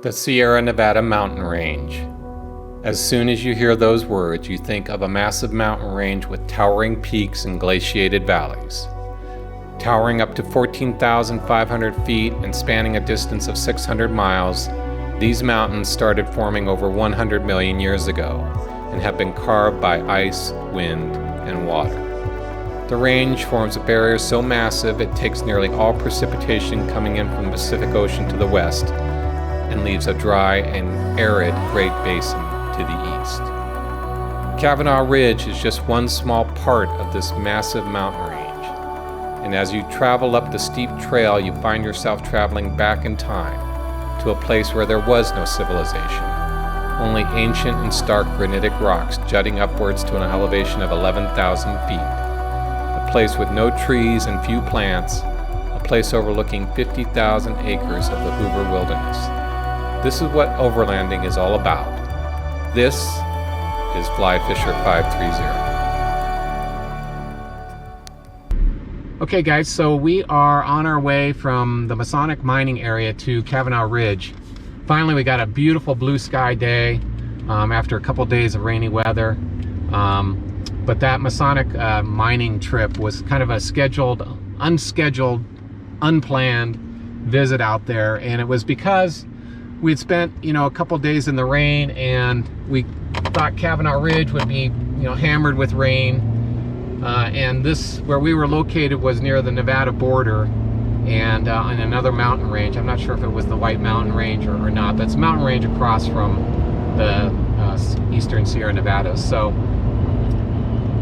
The Sierra Nevada mountain range. As soon as you hear those words, you think of a massive mountain range with towering peaks and glaciated valleys. Towering up to 14,500 feet and spanning a distance of 600 miles, these mountains started forming over 100 million years ago and have been carved by ice, wind, and water. The range forms a barrier so massive it takes nearly all precipitation coming in from the Pacific Ocean to the west and leaves a dry and arid Great Basin to the east. Kavanaugh Ridge is just one small part of this massive mountain range, and as you travel up the steep trail, you find yourself traveling back in time to a place where there was no civilization, only ancient and stark granitic rocks jutting upwards to an elevation of 11,000 feet, a place with no trees and few plants, a place overlooking 50,000 acres of the Hoover Wilderness. This is what overlanding is all about. This is Fly Fisher 530. Okay guys, so we are on our way from the Masonic mining area to Kavanaugh Ridge. Finally we got a beautiful blue sky day after a couple days of rainy weather. But that Masonic mining trip was kind of a unscheduled, unplanned visit out there, and it was because we'd spent, a couple days in the rain, and we thought Kavanaugh Ridge would be, hammered with rain. And this, where we were located, was near the Nevada border and on another mountain range. I'm not sure if it was the White Mountain Range or not, but it's a mountain range across from the eastern Sierra Nevada. So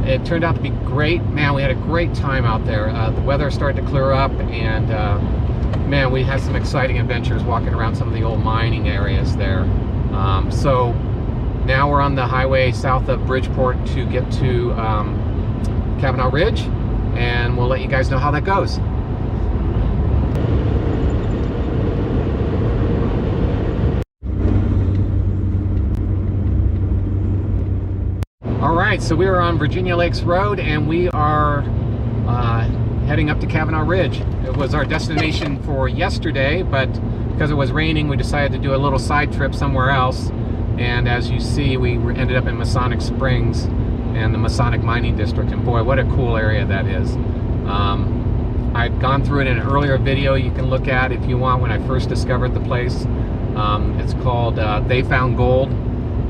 it turned out to be great. Man, we had a great time out there. The weather started to clear up, and man, we had some exciting adventures walking around some of the old mining areas there. So now we're on the highway south of Bridgeport to get to Kavanaugh Ridge, and we'll let you guys know how that goes. All right, so we are on Virginia Lakes Road, and we are heading up to Kavanaugh Ridge. It was our destination for yesterday, but because it was raining, we decided to do a little side trip somewhere else. And as you see, we ended up in Masonic Springs and the Masonic Mining District. And boy, what a cool area that is. I'd gone through it in an earlier video you can look at if you want, when I first discovered the place. It's called They Found Gold.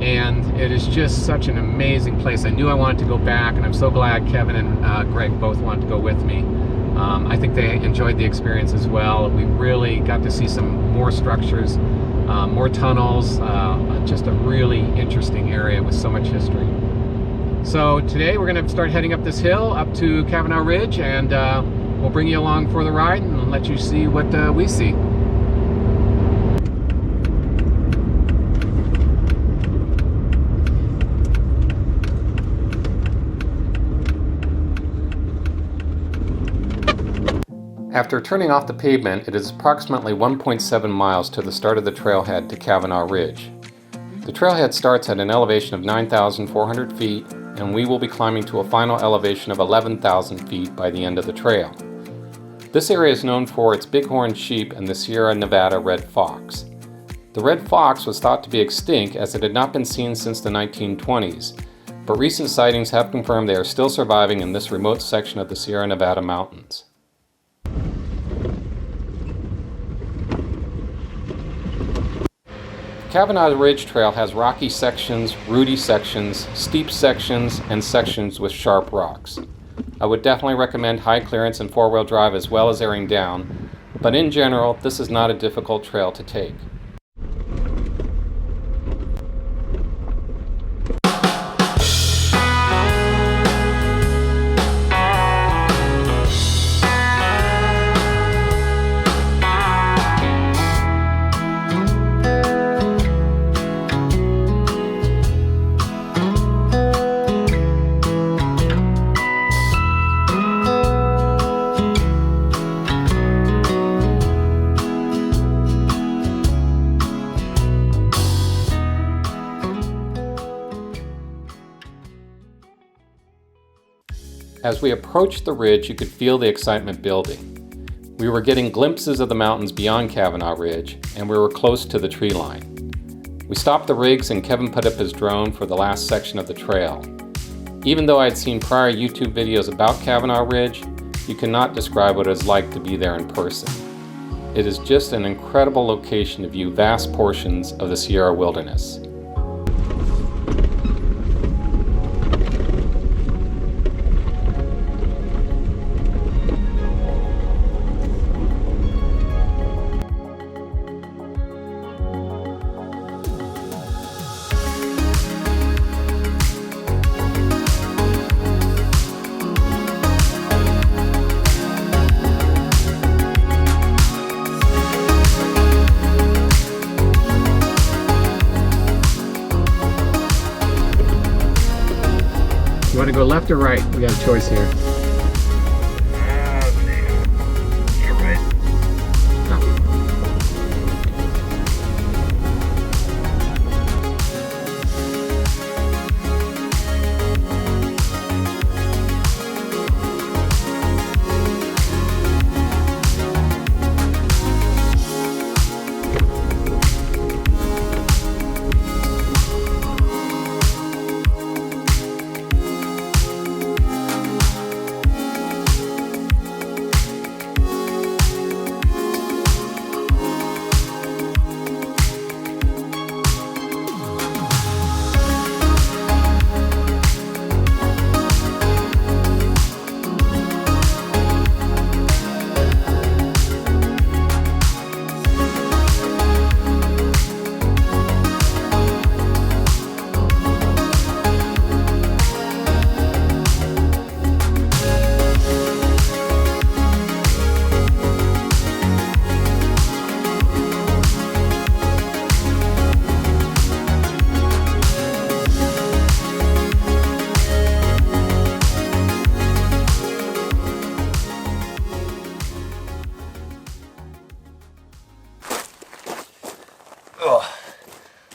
And it is just such an amazing place. I knew I wanted to go back, and I'm so glad Kevin and Greg both wanted to go with me. I think they enjoyed the experience as well. We really got to see some more structures, more tunnels, just a really interesting area with so much history. So today we're going to start heading up this hill up to Kavanaugh Ridge, and we'll bring you along for the ride and let you see what we see. After turning off the pavement, it is approximately 1.7 miles to the start of the trailhead to Kavanaugh Ridge. The trailhead starts at an elevation of 9,400 feet, and we will be climbing to a final elevation of 11,000 feet by the end of the trail. This area is known for its bighorn sheep and the Sierra Nevada red fox. The red fox was thought to be extinct as it had not been seen since the 1920s, but recent sightings have confirmed they are still surviving in this remote section of the Sierra Nevada mountains. Kavanaugh Ridge Trail has rocky sections, rooty sections, steep sections, and sections with sharp rocks. I would definitely recommend high clearance and four-wheel drive as well as airing down, but in general, this is not a difficult trail to take. As we approached the ridge, you could feel the excitement building. We were getting glimpses of the mountains beyond Kavanaugh Ridge, and we were close to the tree line. We stopped the rigs and Kevin put up his drone for the last section of the trail. Even though I had seen prior YouTube videos about Kavanaugh Ridge, you cannot describe what it is like to be there in person. It is just an incredible location to view vast portions of the Sierra wilderness. You want to go left or right? We got a choice here. You're right.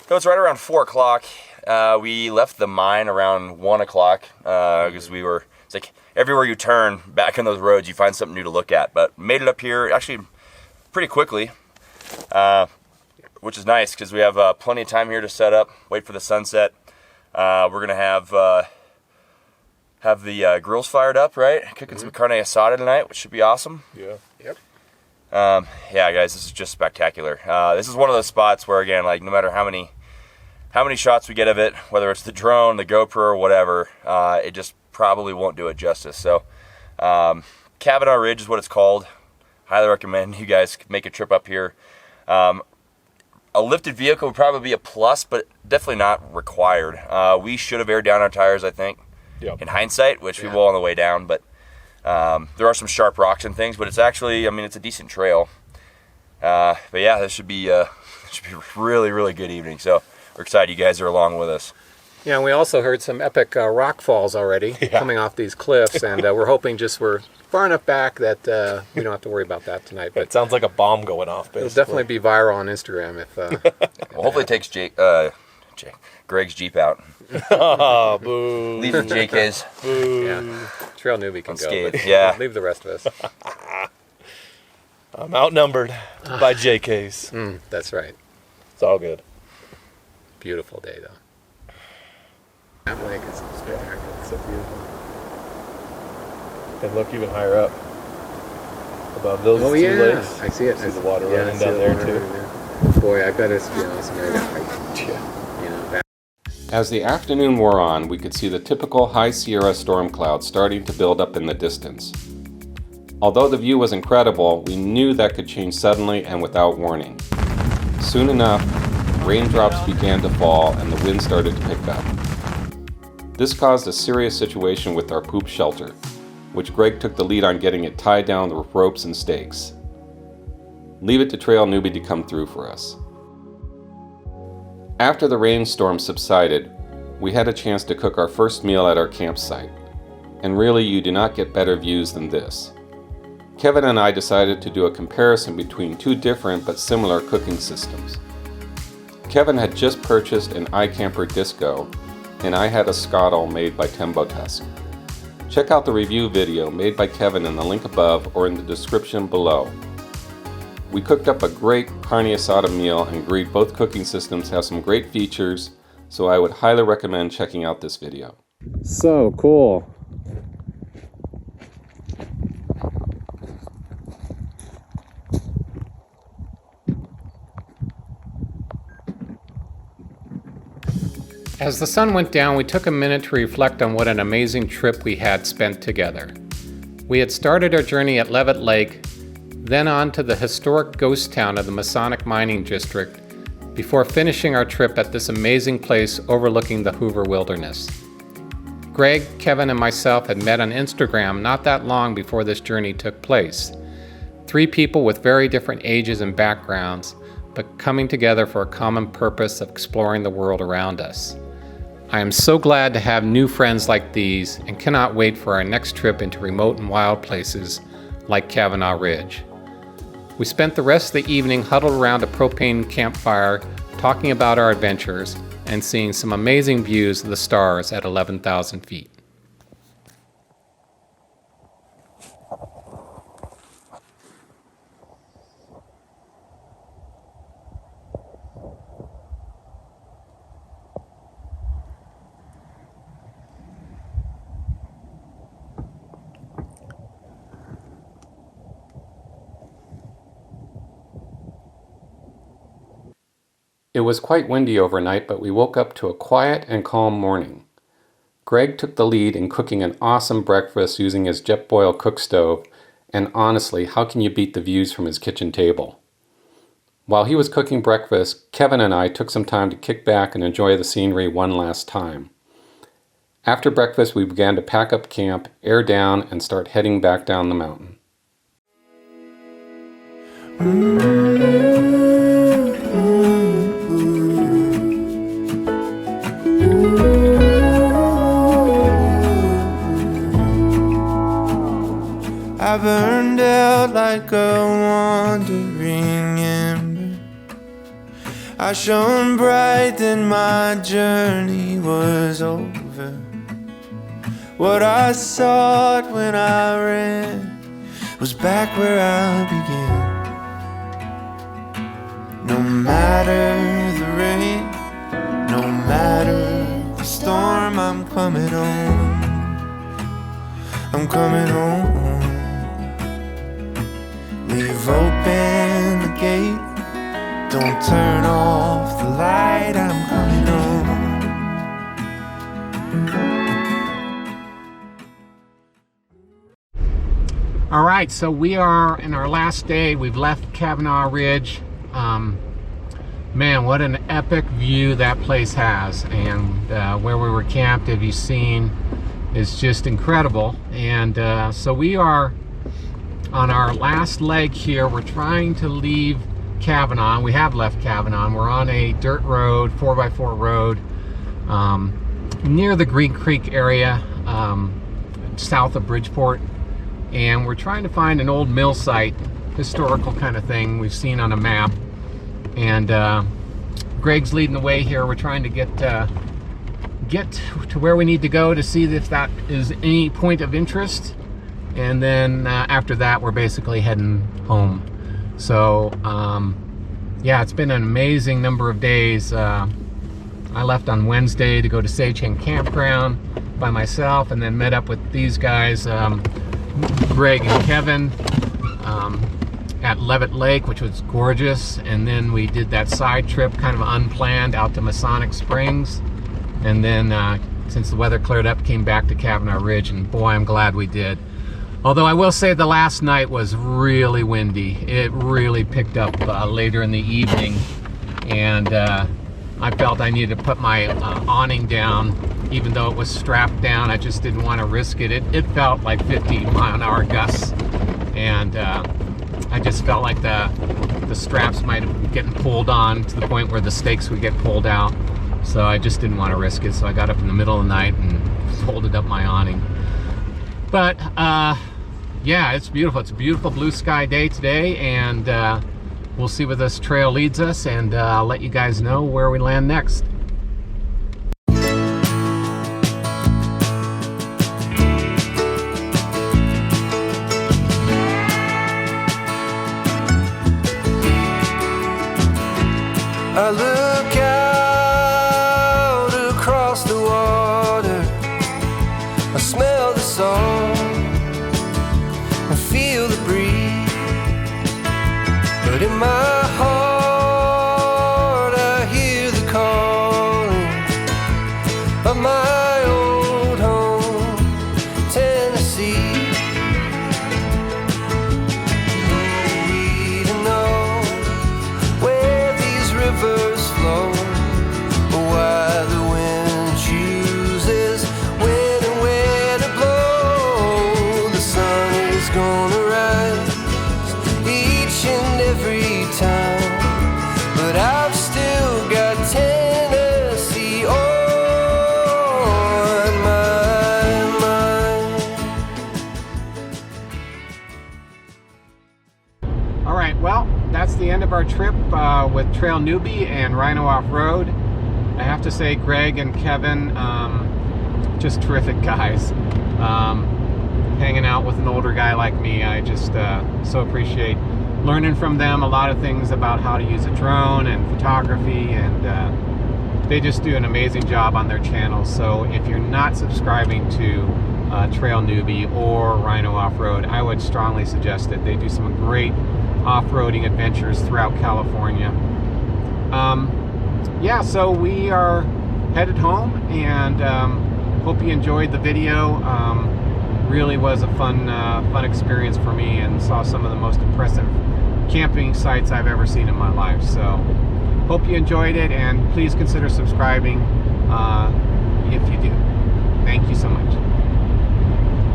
So it's right around 4 o'clock. We left the mine around 1 o'clock because it's like everywhere you turn back on those roads, you find something new to look at. But made it up here actually pretty quickly, which is nice because we have plenty of time here to set up, wait for the sunset. We're gonna have the grills fired up, right? Cooking some carne asada tonight, which should be awesome. Yeah. Yep. Yeah, guys, this is just spectacular. This is one of those spots where, again, like no matter how many shots we get of it, whether it's the drone, the GoPro, or whatever, it just probably won't do it justice. So, Kavanaugh Ridge is what it's called. Highly recommend you guys make a trip up here. A lifted vehicle would probably be a plus, but definitely not required. We should have aired down our tires, I think, in hindsight, which we will on the way down, but there are some sharp rocks and things, but it's actually, I mean, it's a decent trail. But yeah, this should be a really, really good evening. So we're excited you guys are along with us. Yeah, and we also heard some epic rock falls already coming off these cliffs, and we're hoping we're far enough back that we don't have to worry about that tonight. But it sounds like a bomb going off, basically. It'll definitely be viral on Instagram if. Well, hopefully it takes Greg's Jeep out. Oh, boo. Leave the JKs. Boo. Yeah, TrailNewbie can go. But yeah. Leave the rest of us. I'm outnumbered by JKs. That's right. It's all good. Beautiful day, though. That lake is spectacular. It's so beautiful. And look even higher up. Above those two lakes. I see it. I see the water running down there, too. Boy, I bet it's awesome. As the afternoon wore on, we could see the typical high Sierra storm clouds starting to build up in the distance. Although the view was incredible, we knew that could change suddenly and without warning. Soon enough, raindrops began to fall and the wind started to pick up. This caused a serious situation with our poop shelter, which Greg took the lead on getting it tied down with ropes and stakes. Leave it to TrailNewbie to come through for us. After the rainstorm subsided, we had a chance to cook our first meal at our campsite, and really you do not get better views than this. Kevin and I decided to do a comparison between two different but similar cooking systems. Kevin had just purchased an iKamper Disco, and I had a Skottle made by Tembo Tusk. Check out the review video made by Kevin in the link above or in the description below. We cooked up a great carne asada meal and agreed both cooking systems have some great features, so I would highly recommend checking out this video. So cool. As the sun went down, we took a minute to reflect on what an amazing trip we had spent together. We had started our journey at Leavitt Lake, then on to the historic ghost town of the Masonic Mining District, before finishing our trip at this amazing place overlooking the Hoover Wilderness. Greg, Kevin, and myself had met on Instagram not that long before this journey took place. 3 people with very different ages and backgrounds, but coming together for a common purpose of exploring the world around us. I am so glad to have new friends like these and cannot wait for our next trip into remote and wild places like Kavanaugh Ridge. We spent the rest of the evening huddled around a propane campfire talking about our adventures and seeing some amazing views of the stars at 11,000 feet. It was quite windy overnight, but we woke up to a quiet and calm morning. Greg took the lead in cooking an awesome breakfast using his Jetboil cook stove, and honestly, how can you beat the views from his kitchen table? While he was cooking breakfast, Kevin and I took some time to kick back and enjoy the scenery one last time. After breakfast, we began to pack up camp, air down, and start heading back down the mountain. I burned out like a wandering ember. I shone bright, then my journey was over. What I sought when I ran was back where I began. No matter the rain, no matter the storm, I'm coming home. I'm coming home. Leave open the gate, don't turn off the light, I'm coming home. All right, so we are in our last day. We've left Kavanaugh Ridge. Man, what an epic view that place has, and where we were camped, as you've seen, is just incredible. And so we are on our last leg here. We're trying to leave Kavanaugh. We have left Kavanaugh. We're on a dirt road, 4x4 road, near the Green Creek area, south of Bridgeport. And we're trying to find an old mill site, historical kind of thing we've seen on a map. And Greg's leading the way here. We're trying to get to where we need to go to see if that is any point of interest. And then after that, we're basically heading home. So yeah, it's been an amazing number of days. I left on Wednesday to go to Sage Hen Campground by myself, and then met up with these guys, Greg and Kevin, at Leavitt Lake, which was gorgeous. And then we did that side trip, kind of unplanned, out to Masonic Springs. And then since the weather cleared up, came back to Kavanaugh Ridge, and boy, I'm glad we did. Although I will say the last night was really windy. It really picked up later in the evening, and I felt I needed to put my awning down. Even though it was strapped down, I just didn't want to risk it. It felt like 50-mile-an-hour gusts, and I just felt like the straps might have been getting pulled on to the point where the stakes would get pulled out. So I just didn't want to risk it. So I got up in the middle of the night and folded up my awning. But yeah, it's beautiful. It's a beautiful blue sky day today, and we'll see where this trail leads us, and I'll let you guys know where we land next. look out across the water, I smell the salt and feel the breeze. But in my heart I hear the calling of my old home, Tennessee. We don't know where these rivers flow, or why the wind chooses when and where to blow. The sun is gonna rise each and every time, but I've still got Tennessee on my mind. All right, well, that's the end of our trip with TrailNewbie and Rhino Offroad. I have to say, Greg and Kevin, just terrific guys. Hanging out with an older guy like me, I just so appreciate learning from them a lot of things about how to use a drone and photography, and they just do an amazing job on their channel. So if you're not subscribing to TrailNewbie or Rhino Offroad, I would strongly suggest it. They do some great off-roading adventures throughout California. Yeah, so we are headed home, and hope you enjoyed the video. Really was a fun experience for me, and saw some of the most impressive camping sites I've ever seen in my life. So hope you enjoyed it, and please consider subscribing if you do. Thank you so much.